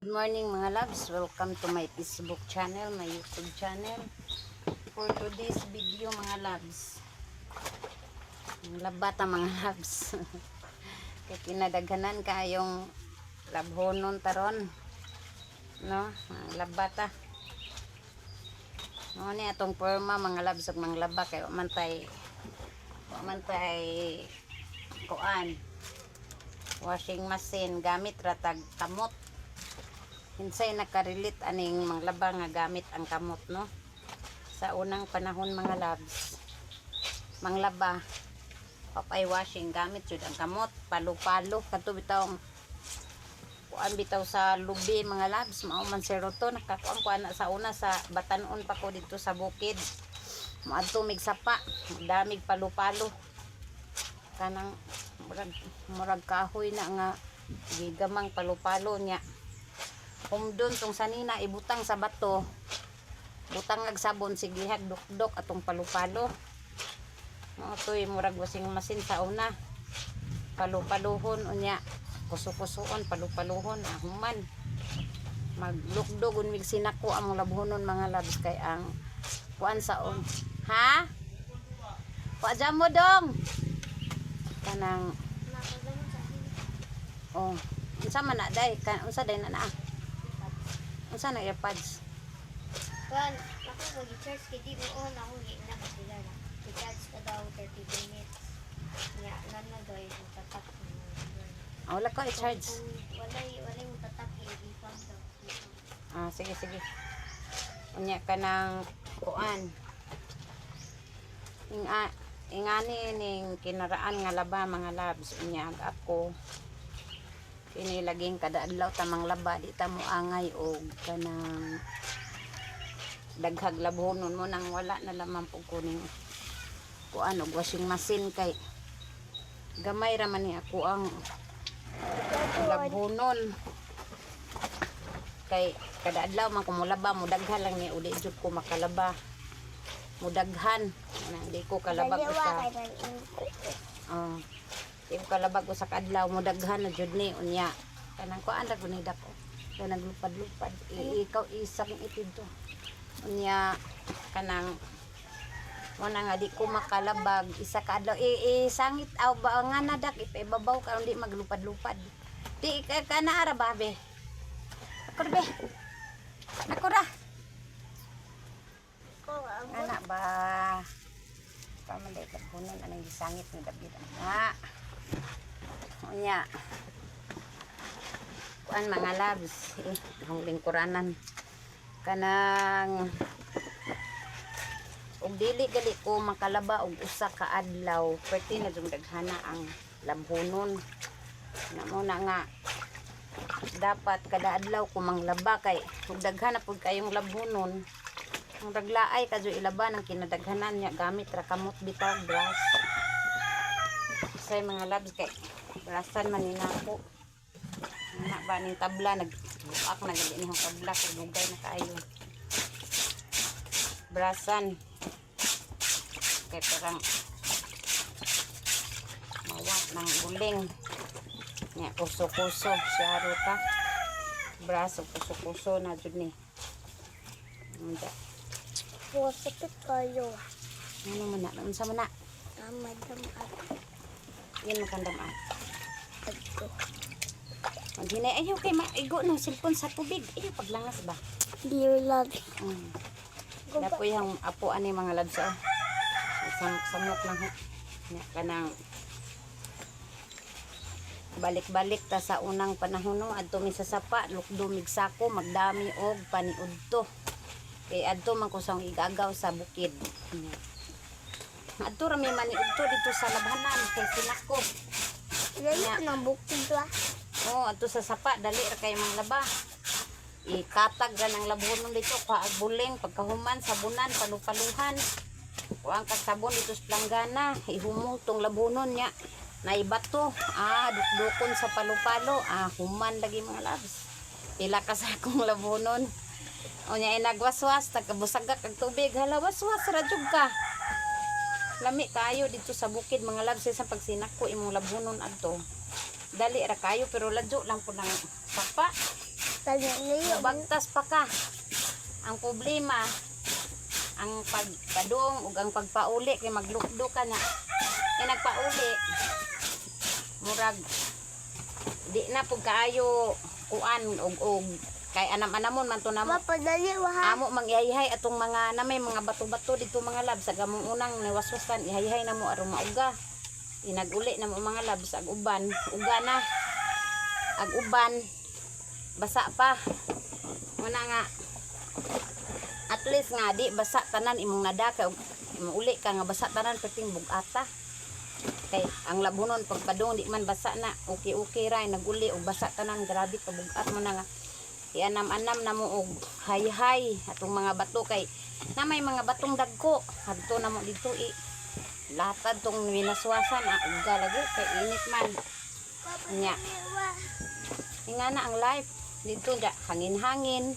Good morning mga loves, welcome to my Facebook channel, my YouTube channel. For today's video mga loves, labata mga loves. Kaya kinadaghanan kayong labhonon taron, no? Labata. No ni atong porma mga loves ug mga laba kay mantay kuan. Washing machine gamit ratag kamot. Hinsay nakarelate aning manglaba nga gamit ang kamot, no? Sa unang panahon mga loves, manglaba papay washing gamit jud ang kamot, palo-palo kadto bitaw kuan bitaw sa lubi mga loves, mao man seroto nakakuan ko ana sa una sa batanon pa ko dito sa bukid. Moadto mig sapa, damig palo-palo. Kanang murag kahoy na nga gigamang palo-palo nya. Doon tong sanina ibutang sa bato, butang ag sabon sige hagdok-dok atong palu-palo. Mo toy murag washing machine sa una. Palu-paluhon unya, kuso-kusoon palu-paluhon human. Maglukdog mig sinako among labhonon mga labs kay ang kuan saon. Ha? Paja mo dong. Kanang oh, unsa man na day? Unsa day na naa? Unsa na earpods? Kan, ako mag-charge kay di mo on ako gi na sila na. I-charge ka daw 30 minutes. Nya nana daw yung tatak mo. Wala ko i-charge. Walay mo tatak i-refund daw. Sige. Unya ka ng kuan. Ingani ning kinaraan nga laba mga labs. Unya ako. Kini laging kada adlaw tamang laba di ta mo angay og kanang daghag labhonon mo nang wala na lamang pug kuning kuan og washing machine kay gamay ra man ni ako ang labhonon kay kada adlaw man ko molaba mo daghan lang ni uli jud ko makalaba mo daghan di ko kalabag sa yung kalabag ko sa kadlaw mo daghan na jud ni unya kanang kuan ra guni dako kay naglupad-lupad ikaw isang itid to unya kanang mo na nga di ko makalabag isa ka adlaw sangit aw ba nga nadak ipababaw ka hindi maglupad-lupad di ka na ara babe ako be ako ra ana ba pamanday ka kunon anang gisangit ni David nga unya kuan mga labs ang lingkuranan kanang og dili gali ko makalaba og usa ka adlaw perti na jung daghana ang labhonon na mo na nga dapat kada adlaw ko manglaba kay og daghana pud kayong labhonon ang raglaay kadyo ilaban ang kinadaghanan niya gamit ra kamot bitaw brush say mga labs kay brasan man ni nako na ba ning tabla nagbuak na gali nihong tabla kay dugay na kaayo brasan kay parang mawat ng uling nya kuso-kuso syaro ta braso kuso-kuso na jud ni unda sakit kayo. ano man na unsa man na Madam at yan makandam ah agto. maghinay ayaw kay maigo ng cellphone sa tubig ayaw paglangas ba Dear love. Dapo yung apo ani mga labs samok lang nya kanang balik-balik ta sa unang panahon no adto mi sa sapa lukdo mig sako magdami og paniudto kay adto man ko sang igagaw sa bukid adto ra mi maniudto dito sa labhanan kay sinako Yan ang bukid ba? adto sa sapa dali ra kay manglaba ikatag ra ng labhonon dito kaagbuling pagkahuman sabunan palupaluhan kuang kasabon dito sa planggana ihumong tong labhonon nya naibato dukdukon sa palupalo human lagi mga labs pila ka sa akong labhonon unya inagwaswas tagkabusagak ang tubig hala waswas ra jud ka lami kayo dito sa bukid mga labs sa pagsinak ko imong labhonon adto dali ra kayo pero ladyo lang po ng sapa Bagtas pa ka. Ang problema, ang pagpadung ug ang pagpauli kay maglukdo ka na. Kay nagpauli, murag di na pug kaayo kuan og kay anam-anamon man to namo. Mapadali wa. Amo mangihay atong mga na may mga bato-bato dito mga lab sa gamong unang niwaswasan ihay na mo aron mauga. Inaguli na mo mga lab sa uban, uga na. Ag uban basa pa. Muna nga at least nga di basa tanan imong nadaka og uli ka nga basa tanan perting bugata. Kay ang labunon pagpadung di man basa na okay ra naguli og basa tanan grabe pabugat mo na nga ianam-anam na mo og hay atong mga bato kay na may mga batong dagko adto na mo dito latad tong winaswasan uga lagi kay init man nya nga na ang life dito ja hangin-hangin